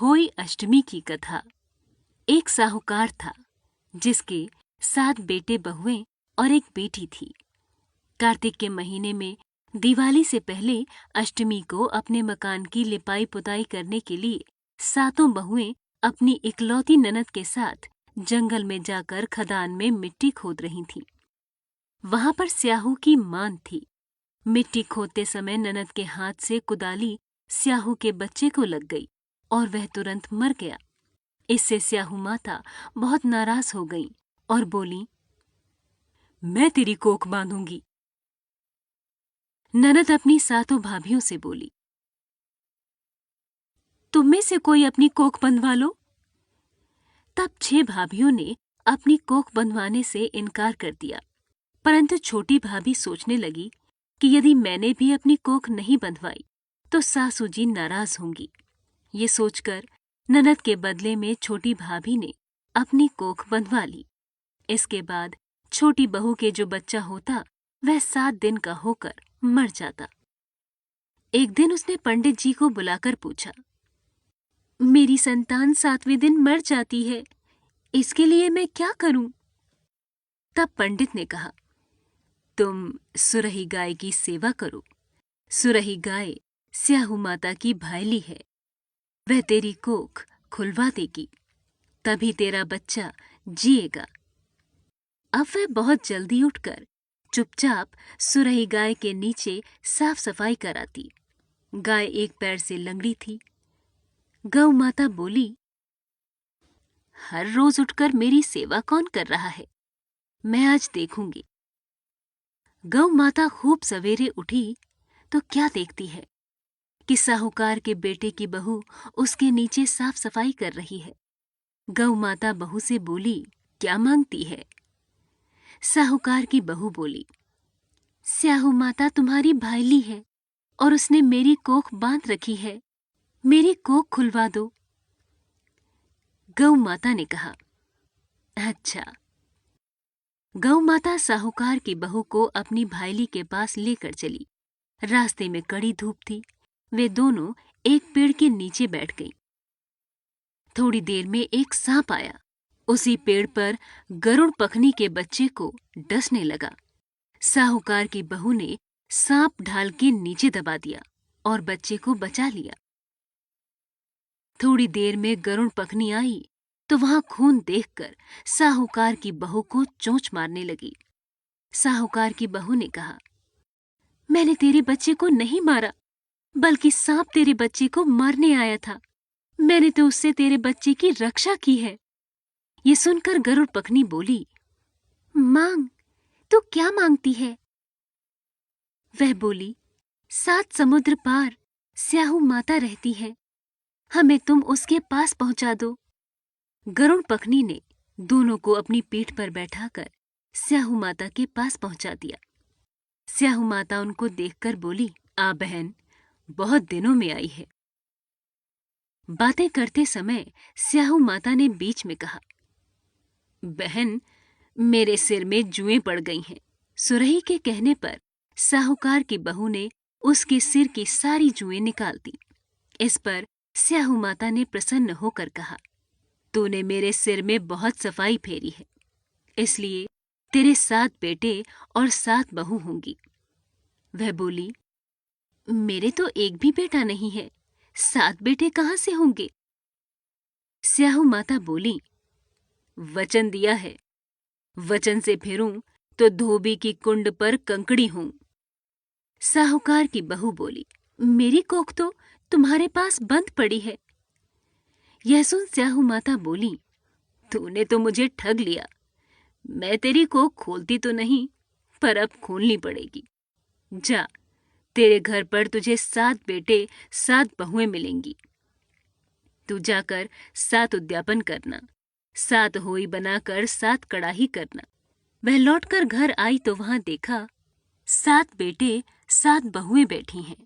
होई अष्टमी की कथा। एक साहूकार था जिसके 7 बेटे बहुएं और एक बेटी थी। कार्तिक के महीने में दिवाली से पहले अष्टमी को अपने मकान की लिपाई पुताई करने के लिए 7 बहुएं अपनी इकलौती ननद के साथ जंगल में जाकर खदान में मिट्टी खोद रही थीं। वहां पर स्याहू की मान थी। मिट्टी खोदते समय ननद के हाथ से कुदाली स्याहू के बच्चे को लग गई और वह तुरंत मर गया। इससे स्याहू माता बहुत नाराज हो गई और बोली, मैं तेरी कोख बांधूंगी। ननद अपनी 7 भाभियों से बोली, तुम में से कोई अपनी कोख बंधवा लो। तब 6 भाभियों ने अपनी कोख बंधवाने से इनकार कर दिया, परंतु छोटी भाभी सोचने लगी कि यदि मैंने भी अपनी कोख नहीं बंधवाई तो सासू जी नाराज होंगी। ये सोचकर ननद के बदले में छोटी भाभी ने अपनी कोख बंधवा ली। इसके बाद छोटी बहू के जो बच्चा होता वह 7 दिन का होकर मर जाता। एक दिन उसने पंडित जी को बुलाकर पूछा, मेरी संतान 7वें दिन मर जाती है, इसके लिए मैं क्या करूं? तब पंडित ने कहा, तुम सुरही गाय की सेवा करो। सुरही गाय स्याहू माता की भायली है, वह तेरी कोख खुलवा देगी, तभी तेरा बच्चा जिएगा। अब वह बहुत जल्दी उठकर चुपचाप सुरही गाय के नीचे साफ सफाई कराती। गाय एक पैर से लंगड़ी थी। गौ माता बोली, हर रोज उठकर मेरी सेवा कौन कर रहा है? मैं आज देखूंगी। गौ माता खूब सवेरे उठी तो क्या देखती है कि साहूकार के बेटे की बहू उसके नीचे साफ सफाई कर रही है। गौ माता बहू से बोली, क्या मांगती है? साहूकार की बहू बोली, स्याहू माता तुम्हारी भाईली है और उसने मेरी कोख बांध रखी है, मेरी कोख खुलवा दो। गौ माता ने कहा, अच्छा। गौ माता साहूकार की बहू को अपनी भाईली के पास लेकर चली। रास्ते में कड़ी धूप थी। वे दोनों एक पेड़ के नीचे बैठ गईं। थोड़ी देर में एक सांप आया। उसी पेड़ पर गरुड़ पखनी के बच्चे को डसने लगा। साहूकार की बहू ने सांप ढाल के नीचे दबा दिया और बच्चे को बचा लिया। थोड़ी देर में गरुड़ पखनी आई तो वहां खून देखकर साहूकार की बहू को चोंच मारने लगी। साहूकार की बहू ने कहा, मैंने तेरे बच्चे को नहीं मारा, बल्कि सांप तेरे बच्चे को मारने आया था। मैंने तो उससे तेरे बच्चे की रक्षा की है। ये सुनकर गरुड़ पखनी बोली, मांग, तू क्या मांगती है? वह बोली, 7 समुद्र पार स्याहू माता रहती है, हमें तुम उसके पास पहुंचा दो। गरुड़ पखनी ने दोनों को अपनी पीठ पर बैठाकर स्याहू माता के पास पहुंचा दिया। स्याहू माता उनको देखकर बोली, आ बहन, बहुत दिनों में आई है। बातें करते समय स्याहू माता ने बीच में कहा, बहन, मेरे सिर में जुएं पड़ गई हैं। सुरही के कहने पर साहूकार की बहू ने उसके सिर की सारी जुएं निकाल दी। इस पर स्याहू माता ने प्रसन्न होकर कहा, तूने मेरे सिर में बहुत सफाई फेरी है, इसलिए तेरे 7 बेटे और 7 बहू होंगी। वह बोली, मेरे तो एक भी बेटा नहीं है, 7 बेटे कहां से होंगे? स्याहू माता बोली, वचन दिया है, वचन से फिरूं तो धोबी की कुंड पर कंकड़ी हूं। साहूकार की बहू बोली, मेरी कोख तो तुम्हारे पास बंद पड़ी है। यह सुन स्याहू माता बोली, तूने तो मुझे ठग लिया। मैं तेरी कोख खोलती तो नहीं, पर अब खोलनी पड़ेगी। जा, तेरे घर पर तुझे 7 बेटे 7 बहुएं मिलेंगी। तू जाकर 7 उद्यापन करना, 7 होई बनाकर 7 कड़ाही करना। वह लौटकर घर आई तो वहां देखा 7 बेटे 7 बहुएं बैठी हैं।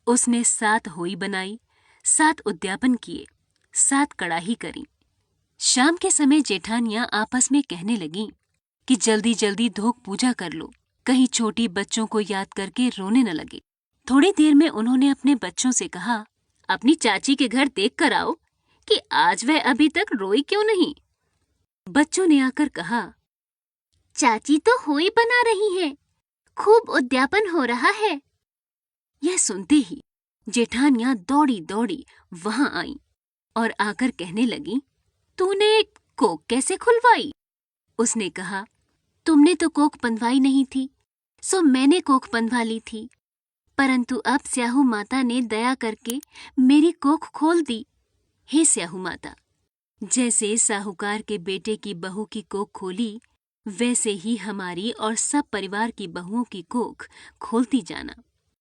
उसने 7 होई बनाई, 7 उद्यापन किए, 7 कड़ाही करी। शाम के समय जेठानियां आपस में कहने लगीं कि जल्दी जल्दी धोक पूजा कर लो, कहीं छोटी बच्चों को याद करके रोने न लगे। थोड़ी देर में उन्होंने अपने बच्चों से कहा, अपनी चाची के घर देख कर आओ कि आज वह अभी तक रोई क्यों नहीं। बच्चों ने आकर कहा, चाची तो होई बना रही है, खूब उद्यापन हो रहा है। यह सुनते ही जेठानियां दौड़ी दौड़ी वहां आईं और आकर कहने लगी, तूने कोक कैसे खुलवाई? उसने कहा, तुमने तो कोक बंधवाई नहीं थी, सो मैंने कोक बंधवा ली थी, परंतु अब स्याहू माता ने दया करके मेरी कोख खोल दी। हे स्याहू माता, जैसे साहूकार के बेटे की बहू की कोख खोली, वैसे ही हमारी और सब परिवार की बहुओं की कोख खोलती जाना।